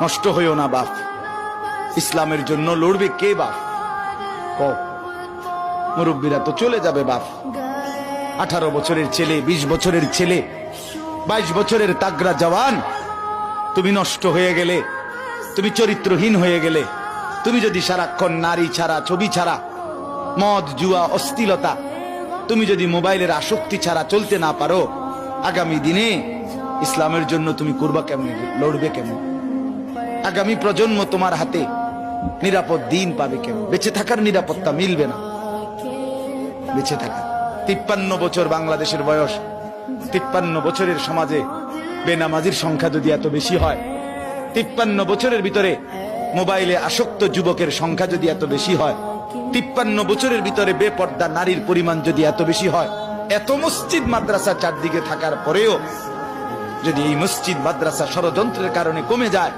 নষ্ট হইও না বাপ। ইসলামের জন্য লড়বে কে বাপ? মুরব্বীরা তো চলে যাবে বাপ। 18 বছরের ছেলে, 20 বছরের ছেলে, 22 বছরের তাগড়া জওয়ান, তুমি নষ্ট হয়ে গেলে, তুমি চরিত্রহীন হয়ে গেলে, তুমি যদি সারাক্ষণ নারী ছাড়া, ছবি ছাড়া, মদ জুয়া অশ্লীলতা, তুমি যদি মোবাইলের আসক্তি ছাড়া চলতে না পারো, আগামী দিনে ইসলামের জন্য তুমি করবা কেমনে, লড়বে কেমন? আগামী প্রজন্ম তোমার হাতে নিরাপদ দিন পাবে কেমন? বেঁচে থাকার নিরাপত্তা মিলবে না। বেঁচে থাকা 53 বছর বাংলাদেশের বয়স, 53 বছরের সমাজে বেনামাজির সংখ্যা যদি এত বেশি হয়, 53 বছরের ভিতরে মোবাইলে আসক্ত যুবকের সংখ্যা যদি এত বেশি হয়, 53 বছরের ভিতরে বেপর্দা নারীর পরিমাণ যদি এত বেশি হয়, এত মসজিদ মাদ্রাসা চারদিকে থাকার পরেও যদি এই মসজিদ মাদ্রাসা ষড়যন্ত্রের কারণে কমে যায়,